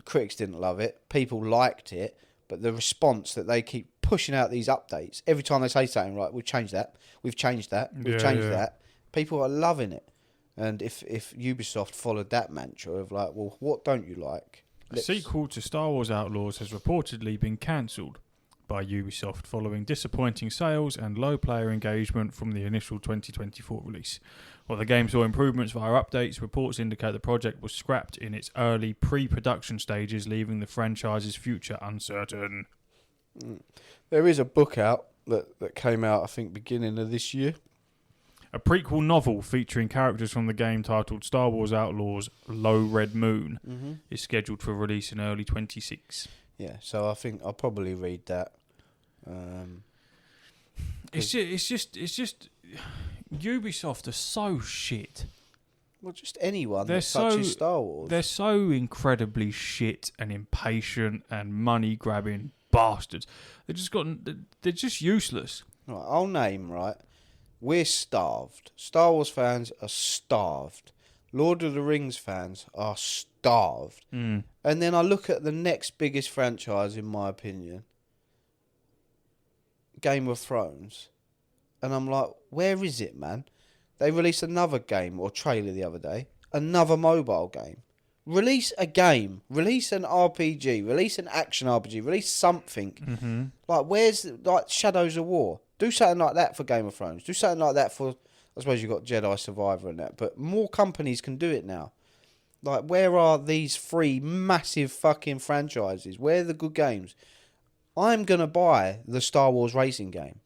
B: Critics didn't love it. People liked it, but the response that they keep pushing out these updates every time they say something, right? We've changed that. We've changed that. We've changed that. People are loving it. And if Ubisoft followed that mantra of like, well, what don't you like?
A: A sequel to Star Wars Outlaws has reportedly been cancelled by Ubisoft following disappointing sales and low player engagement from the initial 2024 release. While the game saw improvements via updates, reports indicate the project was scrapped in its early pre-production stages, leaving the franchise's future uncertain.
B: There is a book out that came out, I think, beginning of this year.
A: A prequel novel featuring characters from the game titled Star Wars Outlaws Low Red Moon is scheduled for release in early 26.
B: Yeah, so I think I'll probably read that.
A: It's just Ubisoft are so shit.
B: Well, just anyone that touches Star Wars.
A: They're so incredibly shit and impatient and money-grabbing bastards. They're just useless.
B: Right, I'll name, right? We're starved. Star Wars fans are starved. Lord of the Rings fans are starved. And then I look at the next biggest franchise, in my opinion, Game of Thrones, and I'm like, where is it, man? They released another game or trailer the other day, another mobile game. Release a game, release an RPG, release an action RPG, release something. Like, where's like Shadows of War? Do something like that for Game of Thrones. Do something like that for, I suppose you've got Jedi Survivor and that, but more companies can do it now. Like, where are these three massive fucking franchises? Where are the good games? I'm going to buy the Star Wars racing game.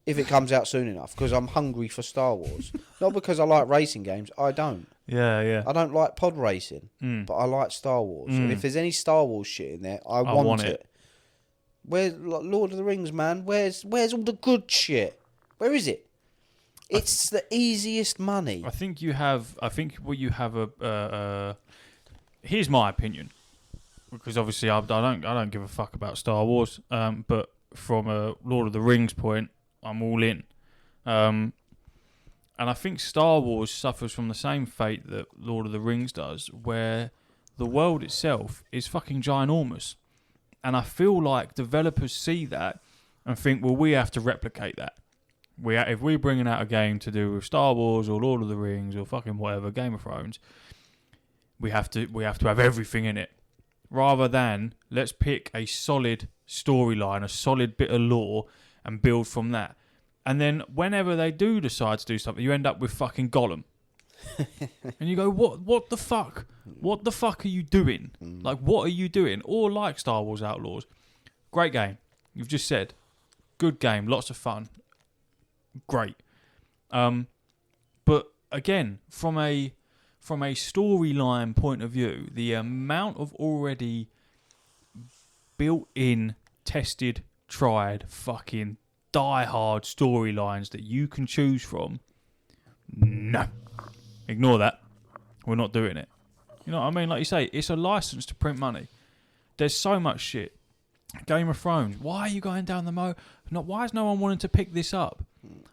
B: if it comes out soon enough, because I'm hungry for Star Wars. Not because I like racing games. I don't.
A: Yeah.
B: I don't like pod racing, but I like Star Wars. And if there's any Star Wars shit in there, I want it. Where's Lord of the Rings, man? Where's all the good shit? Where is it? It's the easiest money.
A: I think what you have here's my opinion, because obviously I don't give a fuck about Star Wars. But from a Lord of the Rings point, I'm all in. And I think Star Wars suffers from the same fate that Lord of the Rings does, where the world itself is fucking ginormous. And I feel like developers see that and think, well, we have to replicate that. If we're bringing out a game to do with Star Wars or Lord of the Rings or fucking whatever, Game of Thrones, we have to have everything in it. Rather than, let's pick a solid storyline, a solid bit of lore, and build from that. And then whenever they do decide to do something, you end up with fucking Gollum. And you go, what the fuck? What the fuck are you doing? Like, what are you doing? Or like Star Wars Outlaws. Great game. You've just said. Good game. Lots of fun. Great. But again, from a storyline point of view, the amount of already built-in, tested, tried, fucking die-hard storylines that you can choose from, no. Ignore that. We're not doing it. You know what I mean? Like you say, it's a license to print money. There's so much shit. Game of Thrones. Why are you going down the why is no one wanting to pick this up?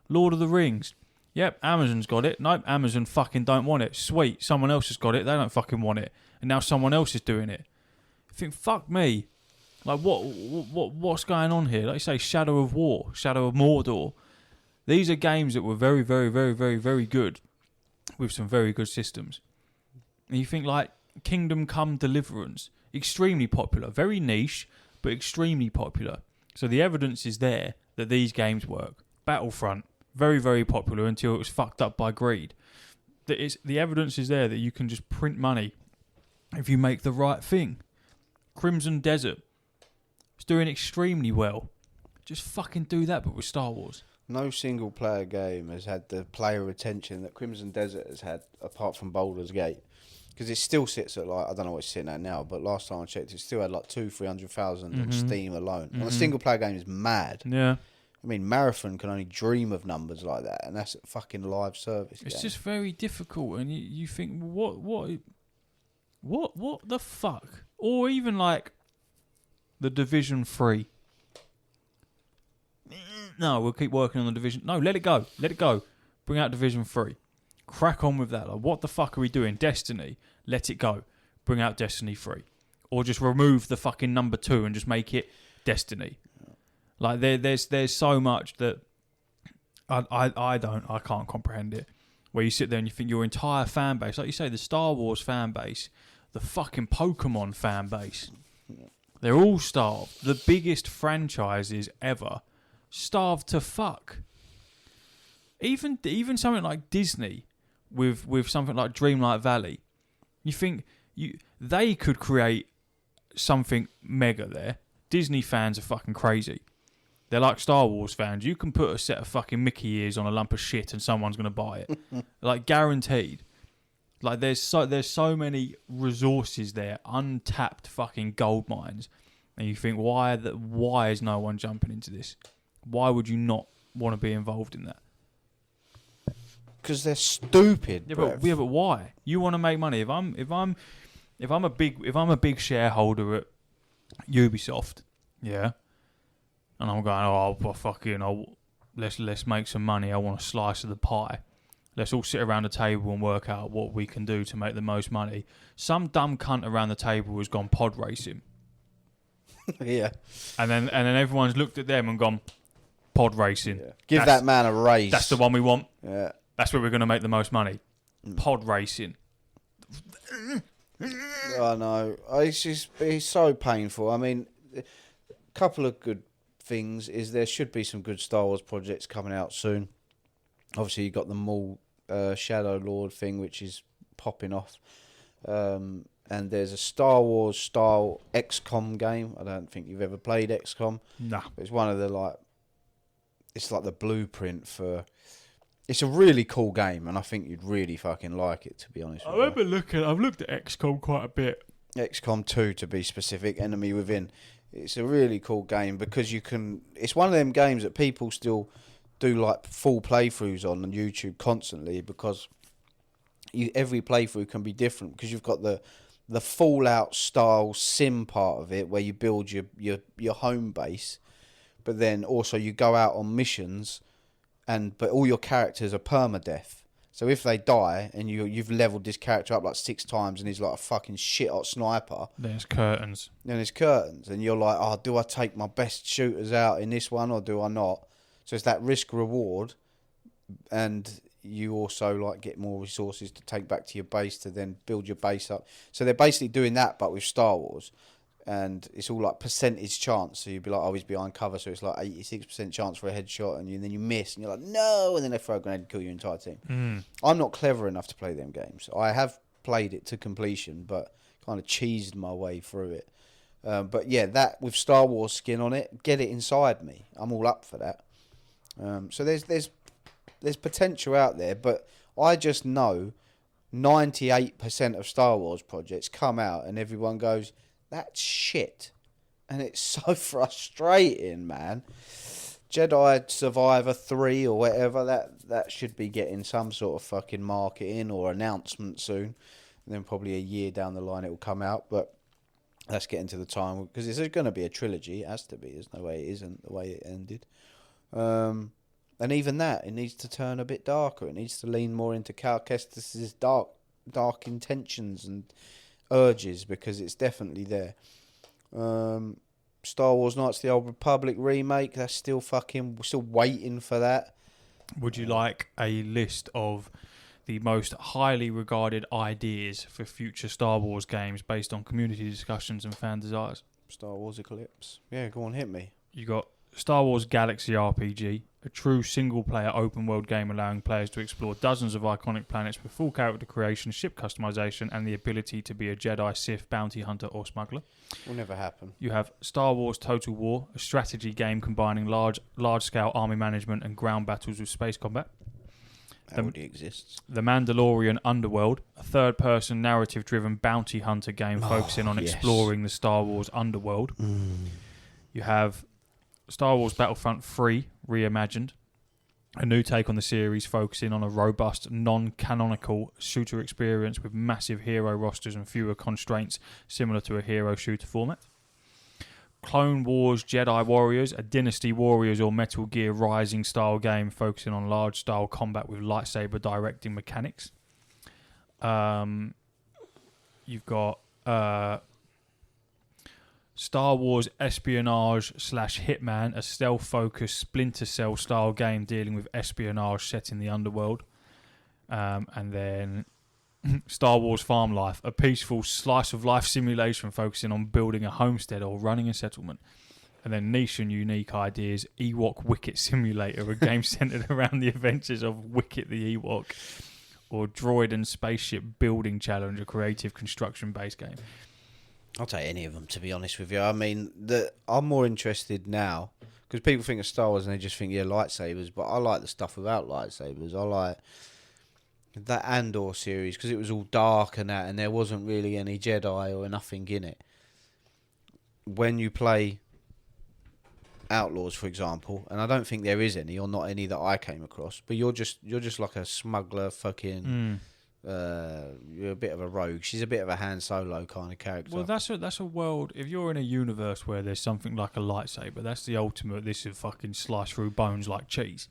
A: Lord of the Rings. Yep, Amazon's got it. Nope, Amazon fucking don't want it. Sweet, someone else has got it. They don't fucking want it. And now someone else is doing it. I think, fuck me. Like, what's going on here? Like you say, Shadow of War, Shadow of Mordor. These are games that were very, very, very, very, very good, with some very good systems. And you think, like, Kingdom Come Deliverance, extremely popular, very niche, but extremely popular. So the evidence is there that these games work. Battlefront, very, very popular until it was fucked up by greed. The evidence is there that you can just print money if you make the right thing. Crimson Desert, it's doing extremely well. Just fucking do that, but with Star Wars.
B: No single player game has had the player retention that Crimson Desert has had, apart from Baldur's Gate. Because it still sits at, like, I don't know what it's sitting at now, but last time I checked, it still had like 200,000-300,000 on Steam alone. On a single player game is mad.
A: Yeah.
B: I mean, Marathon can only dream of numbers like that, and that's a fucking live service game.
A: It's just very difficult, and you think, what the fuck? Or even like the Division 3. No, we'll keep working on the Division. No, let it go. Bring out Division 3. Crack on with that. Like, what the fuck are we doing? Destiny. Let it go. Bring out Destiny 3. Or just remove the fucking number 2 and just make it Destiny. Like, there's so much that I can't comprehend it. Where you sit there and you think your entire fan base, like you say, the Star Wars fan base, the fucking Pokemon fan base, they're all starved. The biggest franchises ever, starved to fuck. Even something like Disney, with something like Dreamlight Valley, you think they could create something mega there. Disney fans are fucking crazy. They're like Star Wars fans. You can put a set of fucking Mickey ears on a lump of shit and someone's going to buy it. Like, guaranteed. Like, there's so many resources there, untapped fucking gold mines. And you think, why is no one jumping into this? Why would you not want to be involved in that?
B: Because they're stupid.
A: Yeah, but why? You want to make money. If I'm a big shareholder at Ubisoft, yeah, and I'm going, let's make some money. I want a slice of the pie. Let's all sit around the table and work out what we can do to make the most money. Some dumb cunt around the table has gone pod racing.
B: Yeah.
A: And then everyone's looked at them and gone, pod racing.
B: Yeah. Give that man a raise.
A: That's the one we want.
B: Yeah.
A: That's where we're going to make the most money. Pod racing.
B: I know. It's so painful. I mean, a couple of good things is there should be some good Star Wars projects coming out soon. Obviously, you got the Maul Shadow Lord thing, which is popping off. And there's a Star Wars style XCOM game. I don't think you've ever played XCOM.
A: Nah.
B: It's one of the, like, it's like the blueprint for. It's a really cool game, and I think you'd really fucking like it. To be honest,
A: I've looked at XCOM quite a bit.
B: XCOM 2 to be specific, Enemy Within. It's a really cool game because you can. It's one of them games that people still do like full playthroughs on YouTube constantly because every playthrough can be different because you've got the Fallout style sim part of it where you build your home base, but then also you go out on missions, but all your characters are permadeath. So if they die and you've leveled this character up like 6 times and he's like a fucking shit hot sniper,
A: There's curtains.
B: and you're like, oh, do I take my best shooters out in this one or do I not? So it's that risk reward, and you also like get more resources to take back to your base to then build your base up. So they're basically doing that but with Star Wars, and it's all like percentage chance. So you'd be like, oh, he's behind cover, so it's like 86% chance for a headshot, and then you miss and you're like, no, and then they throw a grenade and kill your entire team. I'm not clever enough to play them games. I have played it to completion but kind of cheesed my way through it. But yeah, that with Star Wars skin on it, get it inside me. I'm all up for that. So there's potential out there, but I just know 98% of Star Wars projects come out and everyone goes, that's shit. And it's so frustrating, man. Jedi Survivor 3 or whatever, that should be getting some sort of fucking marketing or announcement soon. And then probably a year down the line it will come out, but that's getting to the time because there's going to be a trilogy. It has to be. There's no way it isn't the way it ended. And even that, it needs to turn a bit darker. It needs to lean more into Cal Kestis' dark intentions and urges because it's definitely there. Star Wars Knights of the Old Republic remake, we're still waiting for that.
A: Would you like a list of the most highly regarded ideas for future Star Wars games based on community discussions and fan desires?
B: Star Wars Eclipse. Yeah, go on, hit me.
A: You got Star Wars Galaxy RPG, a true single-player open-world game allowing players to explore dozens of iconic planets with full character creation, ship customization, and the ability to be a Jedi, Sith, bounty hunter, or smuggler.
B: Will never happen.
A: You have Star Wars Total War, a strategy game combining large-scale army management and ground battles with space combat.
B: That already exists.
A: The Mandalorian Underworld, a third-person narrative-driven bounty hunter game focusing on exploring the Star Wars underworld. You have Star Wars Battlefront 3 Reimagined, a new take on the series focusing on a robust, non-canonical shooter experience with massive hero rosters and fewer constraints, similar to a hero shooter format. Clone Wars Jedi Warriors, a Dynasty Warriors or Metal Gear Rising style game focusing on large style combat with lightsaber directing mechanics. You've got Star Wars Espionage / Hitman, a stealth-focused Splinter Cell style game dealing with espionage set in the underworld. And then Star Wars Farm Life, a peaceful slice-of-life simulation focusing on building a homestead or running a settlement. And then niche and unique ideas, Ewok Wicket Simulator, a game centered around the adventures of Wicket the Ewok. Or Droid and Spaceship Building Challenge, a creative construction-based game.
B: I'll take any of them, to be honest with you. I mean, I'm more interested now, because people think of Star Wars and they just think, yeah, lightsabers, but I like the stuff without lightsabers. I like that Andor series, because it was all dark and that, and there wasn't really any Jedi or nothing in it. When you play Outlaws, for example, and I don't think there is any, or not any that I came across, but you're just like a smuggler, fucking... you're a bit of a rogue. She's a bit of a Han Solo kind of character.
A: Well, that's a world. If you're in a universe where there's something like a lightsaber, that's the ultimate. This is fucking slice through bones like cheese.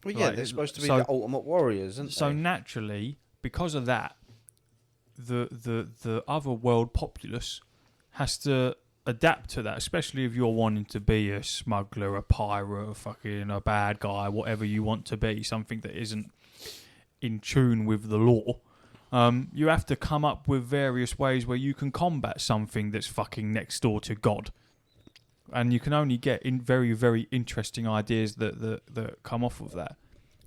B: Well, yeah, they're supposed to be the ultimate warriors, aren't they?
A: So naturally, because of that, the other world populace has to adapt to that, especially if you're wanting to be a smuggler, a pirate, a bad guy, whatever you want to be, something that isn't in tune with the law. You have to come up with various ways where you can combat something that's fucking next door to God. And you can only get in very, very interesting ideas that come off of that.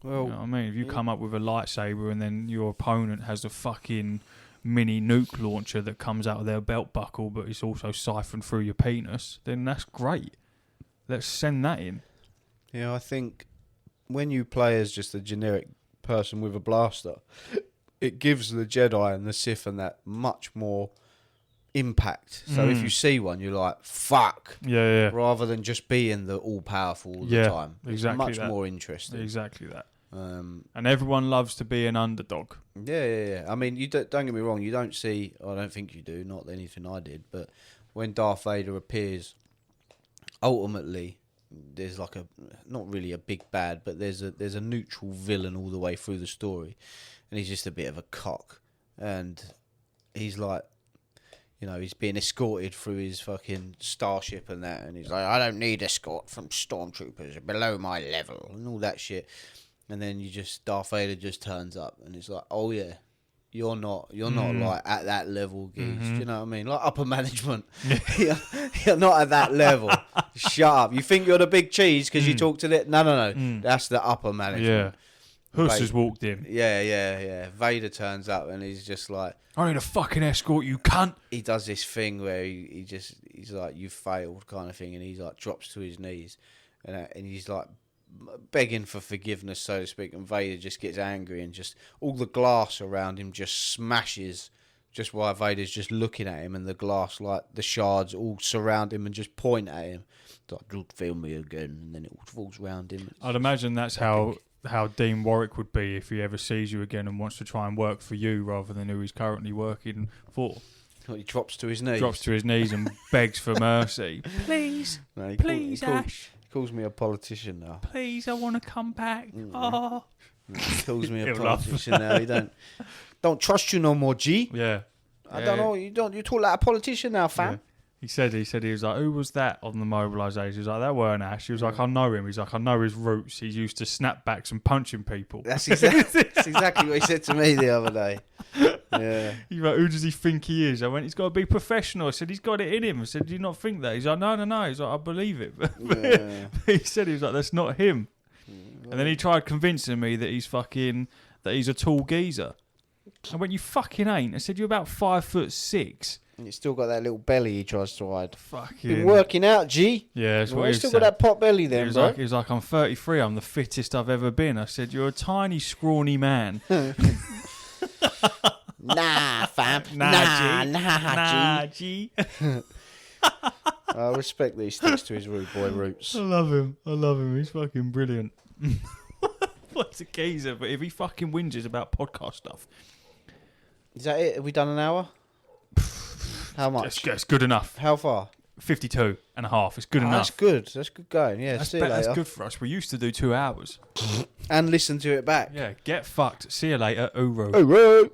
A: Well, you know what I mean? If you come up with a lightsaber and then your opponent has a fucking mini nuke launcher that comes out of their belt buckle, but it's also siphoned through your penis, then that's great. Let's send that in.
B: Yeah, I think when you play as just a generic person with a blaster, it gives the Jedi and the Sith and that much more impact. So if you see one, you're like, fuck.
A: Yeah.
B: Rather than just being the all-powerful all the time.
A: Exactly
B: It's much more interesting.
A: Exactly that.
B: And
A: everyone loves to be an underdog.
B: Yeah. I mean, don't get me wrong. You don't see. I don't think you do. Not anything I did. But when Darth Vader appears, ultimately, there's like not really a big bad, but there's a neutral villain all the way through the story, and he's just a bit of a cock, and he's like, he's being escorted through his fucking starship and that, and he's like, I don't need escort from stormtroopers below my level and all that shit. And then Darth Vader just turns up, and it's like, oh yeah, you're not like at that level, geez. Do you know what I mean? Like upper management, you're not at that level. Shut up. You think you're the big cheese because you talk to it? No. That's the upper management.
A: Yeah. Huss has walked in.
B: Yeah. Vader turns up, and he's just like,
A: I need a fucking escort, you cunt.
B: He does this thing where he's like, you failed kind of thing, and he's like drops to his knees, and he's like begging for forgiveness, so to speak, and Vader just gets angry, and just all the glass around him just smashes just while Vader's just looking at him, and the glass, like the shards all surround him and just point at him. It's like, don't feel me again, and then it all falls around him.
A: I'd imagine that's how Dean Warwick would be if he ever sees you again and wants to try and work for you rather than who he's currently working for.
B: He drops to his knees.
A: Drops to his knees and begs for mercy. Please,
B: No,
A: please, Ash.
B: He calls me a politician now.
A: Please, I want to come back. Oh.
B: He calls me a politician now. He don't trust you no more, G.
A: Yeah.
B: I don't know. You talk like a politician now, fam.
A: Yeah. He said he was like, who was that on the mobilisation? He was like, that weren't Ash. He was like, I know him. He's like, I know his roots. He's used to snapbacks and punching people.
B: That's exactly what he said to me the other day. Yeah.
A: He's like, who does he think he is? I went, he's got to be professional. I said, he's got it in him. I said, do you not think that? He's like, no. He's like, I believe it.
B: Yeah.
A: He said, he was like, that's not him. And then he tried convincing me that he's a tall geezer. I went, you fucking ain't. I said, you're about 5'6".
B: And he's still got that little belly he tries to hide.
A: Fucking.
B: Been working out, G.
A: Yeah, that's what he
B: still
A: said.
B: got that pot belly then, bro.
A: He was like, I'm 33. I'm the fittest I've ever been. I said, you're a tiny, scrawny man.
B: Nah, fam.
A: Nah, G.
B: I respect that he sticks to his rude boy roots.
A: I love him. He's fucking brilliant. What's a geezer? But if he fucking whinges about podcast stuff.
B: Is that it? Have we done an hour? How much?
A: It's good enough.
B: How far?
A: 52 and a half. It's good enough.
B: That's good. That's good going. Yeah, see you later.
A: That's good for us. We used to do 2 hours.
B: And listen to it back.
A: Yeah, get fucked. See you later. Uru.
B: Uru.